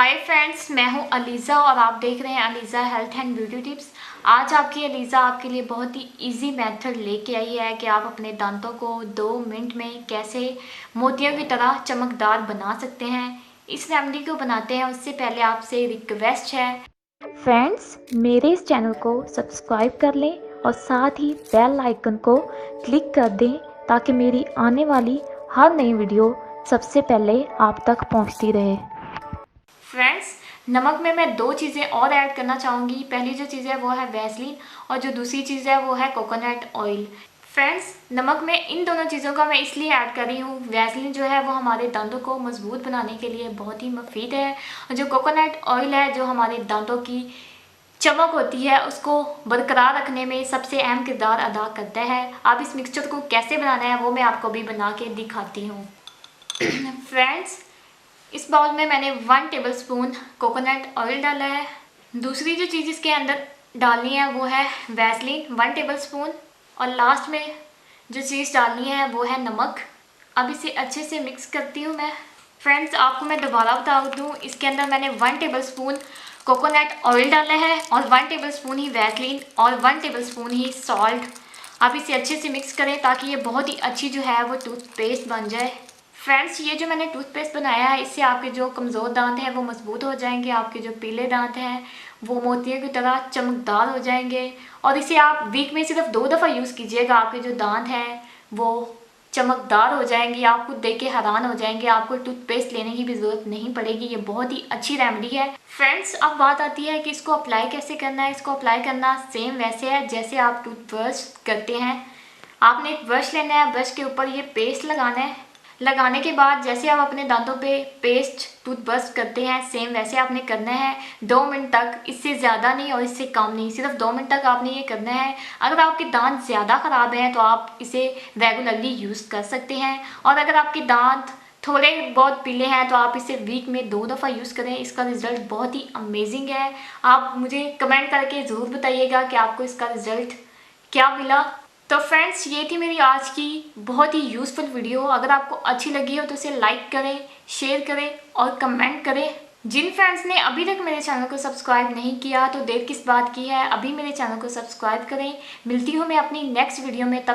Hi friends, मैं हूं अलीज़ा और आप देख रहे हैं Aliza health and beauty tips. आज आपकी अलीज़ा आपके लिए बहुत ही इजी मेथड लेके आई है कि आप अपने दांतों को 2 मिनट में कैसे मोतियों की तरह चमकदार बना सकते हैं। इस रेमेडी को बनाते हैं उससे पहले आपसे रिक्वेस्ट है फ्रेंड्स, मेरे इस चैनल को सब्सक्राइब कर लें और साथ ही बेल आइकन को क्लिक कर दें ताकि मेरी आने वाली हर नई वीडियो सबसे पहले आप तक पहुंचती रहे। फ्रेंड्स, नमक में मैं 2 चीज़ें और ऐड करना चाहूँगी। पहली जो चीज़ है वो है वैसलीन और जो दूसरी चीज़ है वो है कोकोनट ऑयल। फ्रेंड्स, नमक में इन दोनों चीज़ों का मैं इसलिए ऐड कर रही हूँ, वैसलीन जो है वो हमारे दांतों को मजबूत बनाने के लिए बहुत ही मुफीद है और जो कोकोनट ऑयल है जो हमारे दांतों की चमक होती है उसको बरकरार रखने में सबसे अहम किरदार अदा करता है। अब इस मिक्सचर को कैसे बनाना है वो मैं आपको भी बना के दिखाती हूँ। फ्रेंड्स, इस बाउल में मैंने 1 टेबलस्पून कोकोनट ऑयल डाला है। दूसरी जो चीज़ इसके अंदर डालनी है वो है वैसलीन 1 टेबलस्पून और लास्ट में जो चीज़ डालनी है वो है नमक। अब इसे अच्छे से मिक्स करती हूँ मैं। फ्रेंड्स, आपको मैं दोबारा बता दूँ, इसके अंदर मैंने 1 टेबलस्पून कोकोनट ऑयल डाला है और 1 टेबलस्पून ही वैसलीन और 1 टेबलस्पून ही सॉल्ट। अब इसे अच्छे से मिक्स करें ताकि ये बहुत ही अच्छी जो है वो टूथपेस्ट बन जाए। फ्रेंड्स, ये जो मैंने टूथपेस्ट बनाया है इससे आपके जो कमज़ोर दांत हैं वो मजबूत हो जाएंगे, आपके जो पीले दांत हैं वो मोतियों की तरह चमकदार हो जाएंगे और इसे आप वीक में सिर्फ 2 दफ़ा यूज़ कीजिएगा। आपके जो दांत हैं वो चमकदार हो जाएंगे, आप खुद देख के हैरान हो जाएंगे, आपको टूथपेस्ट लेने की भी ज़रूरत नहीं पड़ेगी। ये बहुत ही अच्छी रेमेडी है। फ्रेंड्स, अब बात आती है कि इसको अप्लाई कैसे करना है। इसको अप्लाई करना सेम वैसे है जैसे आप टूथब्रश करते हैं। आपने एक ब्रश लेना है, ब्रश के ऊपर ये पेस्ट लगाना है। लगाने के बाद जैसे आप अपने दांतों पे पेस्ट टूथब्रश करते हैं सेम वैसे आपने करना है 2 मिनट तक, इससे ज़्यादा नहीं और इससे कम नहीं, सिर्फ 2 मिनट तक आपने ये करना है। अगर आपके दांत ज़्यादा ख़राब हैं तो आप इसे रेगुलरली यूज़ कर सकते हैं और अगर आपके दांत थोड़े बहुत पीले हैं तो आप इसे वीक में 2 दफ़ा यूज़ करें। इसका रिज़ल्ट बहुत ही अमेजिंग है। आप मुझे कमेंट करके ज़रूर बताइएगा कि आपको इसका रिज़ल्ट क्या मिला। तो फ्रेंड्स, ये थी मेरी आज की बहुत ही यूज़फुल वीडियो। अगर आपको अच्छी लगी हो तो इसे लाइक करें, शेयर करें और कमेंट करें। जिन फ्रेंड्स ने अभी तक मेरे चैनल को सब्सक्राइब नहीं किया तो देर किस बात की है, अभी मेरे चैनल को सब्सक्राइब करें। मिलती हूँ मैं अपनी नेक्स्ट वीडियो में। तब